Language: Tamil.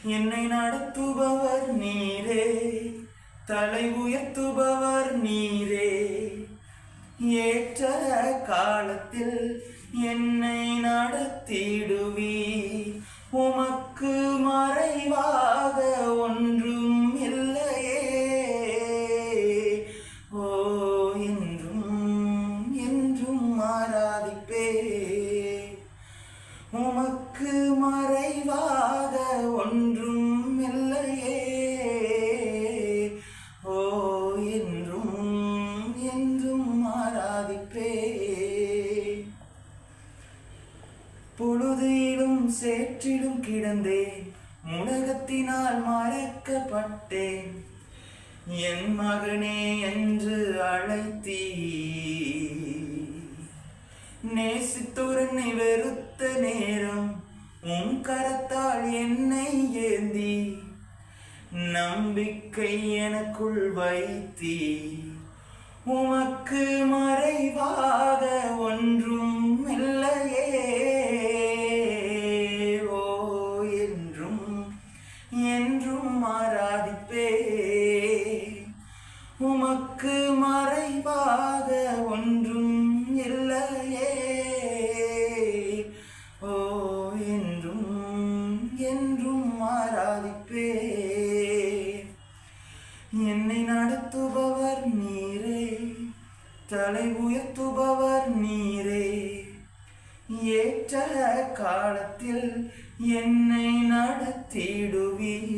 என்னை நடத்துபவர் நீரே, தலை உயர்த்துபவர் நீரே. ஏற்ற காலத்தில் என்னை நடத்திடுவீர். உமக்கு மறைவாக ஒன்றும் இல்லையே. ஓ, என்றும் என்றும் ஆராதிப்பே. உமக்கு மறைவாக ஒன்றும் இல்லையே. ஓ, என்றும் என்றும் ஆராதிப்பே. பொழுதிலும் சேற்றிலும் கிடந்தேன், உலகத்தினால் மறக்கப்பட்டேன். என் மகனே என்று அழைத்தீ. நேசித்துரனை வெறுத்த நேரம் உன் கரத்தால் என்னை ஏந்தி. நம்பிக்கை எனக்குள் வைத்தீ. உமக்கு மறைவாக ஒன்றும் இல்லையே. ஓ, என்றும் என்றும் ஆராதிப்பே. உமக்கு மறைவாக ஒன்றும் இல்லையே. ஓ, என்றும் என்றும் ஆராதிப்பே. என்னை நடத்துபவர் நீரே, தலை உயர்த்துபவர் நீரே. ஏற்ற காலத்தில் என்னை நடத்திடுவீர்.